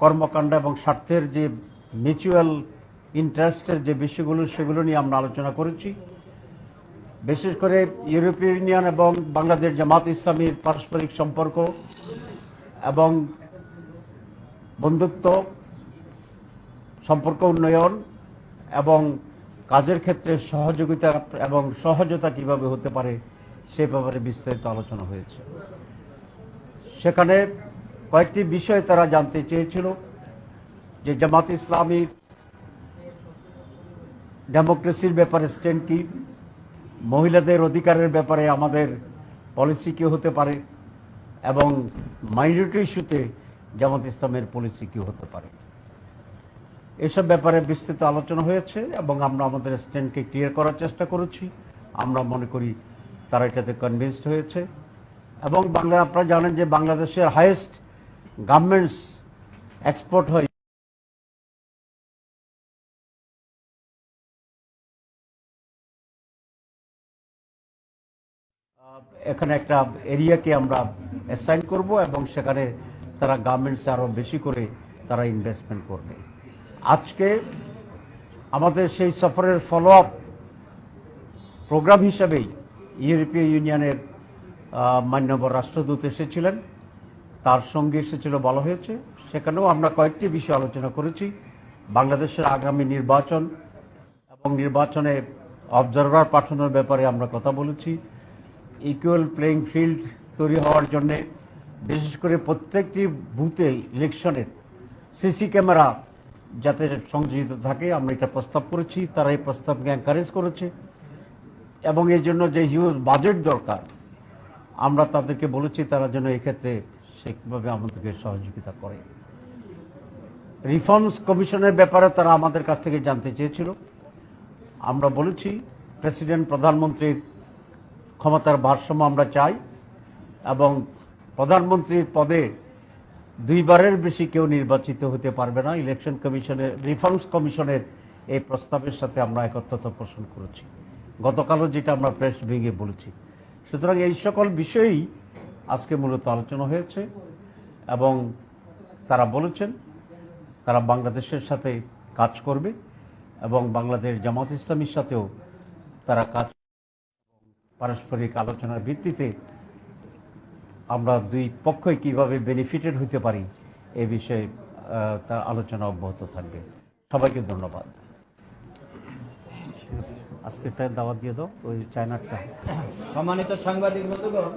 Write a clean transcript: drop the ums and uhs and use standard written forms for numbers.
কর্মকাণ্ড এবং স্বার্থের যে মিউচুয়াল ইন্টারেস্টের যে বিষয়গুলো সেগুলো নিয়ে আমরা আলোচনা করেছি। বিশেষ করে ইউরোপীয় ইউনিয়ন এবং বাংলাদেশ জামাত ইসলামীর পারস্পরিক সম্পর্ক এবং বন্ধুত্ব, সম্পর্ক উন্নয়ন এবং কাজের ক্ষেত্রে সহযোগিতা এবং সহজতা কিভাবে হতে পারে সে ব্যাপারে বিস্তারিত আলোচনা হয়েছে। সেখানে কয়েকটি বিষয় তারা জানতে চেয়েছিল যে জামাত ইসলামীর ডেমোক্রেসির ব্যাপারে স্ট্যান্ড কি, মহিলাদের অধিকারের ব্যাপারে আমাদের পলিসি কি হতে পারে এবং মাইনরিটি ইস্যুতে জামাত ইসলামের পলিসি কি হতে পারে, এসব ব্যাপারে বিস্তৃত আলোচনা হয়েছে এবং আমরা আমাদের স্ট্যান্ডকে ক্লিয়ার করার চেষ্টা করেছি। আমরা মনে করি তারা এটাতে কনভিন্সড হয়েছে এবং আপনারা জানেন যে বাংলাদেশের হাইয়েস্ট গার্মেন্টস এক্সপোর্ট হয় এখানে একটা এরিয়াকে আমরা অ্যাসাইন করব এবং সেখানে তারা গার্মেন্টসে আরও বেশি করে তারা ইনভেস্টমেন্ট করবে। আজকে আমাদের সেই সফরের ফলো আপ প্রোগ্রাম হিসাবেই ইউরোপীয় ইউনিয়নের মাননীয় রাষ্ট্রদূত এসেছিলেন, তার সঙ্গে এসেছিল বলা হয়েছে। সেখানেও আমরা কয়েকটি বিষয় আলোচনা করেছি। বাংলাদেশের আগামী নির্বাচন এবং নির্বাচনে অবজারভার পাঠানোর ব্যাপারে আমরা কথা বলেছি। ইকুয়াল প্লেইং ফিল্ড তৈরি হওয়ার জন্যে বিশেষ করে প্রত্যেকটি বুথে ইলেকশনের সিসি ক্যামেরা যাতে সংযোজিত থাকে আমরা এটা প্রস্তাব করেছি। তারা এই প্রস্তাবকে এনকারেজ করেছে এবং এর জন্য যে হিউজ বাজেট দরকার আমরা তাদেরকে বলেছি তারা যেন এক্ষেত্রে সেভাবে আমাদেরকে সহযোগিতা করে। রিফর্মস কমিশনের ব্যাপারে তারা আমাদের কাছ থেকে জানতে চেয়েছিল। আমরা বলেছি প্রেসিডেন্ট প্রধানমন্ত্রীর ক্ষমতার ভারসাম্য আমরা চাই এবং প্রধানমন্ত্রীর পদে দুইবারের বেশি কেউ নির্বাচিত হতে পারবে না। ইলেকশন কমিশনের রিফর্মস কমিশনের এই প্রস্তাবের সাথে আমরা একত্রতা পোষণ করেছি। গতকালও যেটা আমরা প্রেস ব্রিফিংয়ে বলেছি। সুতরাং এই সকল বিষয়েই আজকে মূলত আলোচনা হয়েছে এবং তারা বলেছেন তারা বাংলাদেশের সাথে কাজ করবে এবং বাংলাদেশ জামাত ইসলামীর সাথেও তারা কাজ পারস্পরিক আলোচনার ভিত্তিতে আমরা দুই পক্ষই কিভাবে বেনিফিটেড হতে পারি এ বিষয়ে তার আলোচনা অব্যাহত থাকবে। সবাইকে ধন্যবাদ। আজকেরটা দাওয়াত দিয়ে দাও ওই চায়নাটা। সম্মানিত সাংবাদিক বন্ধুগণ,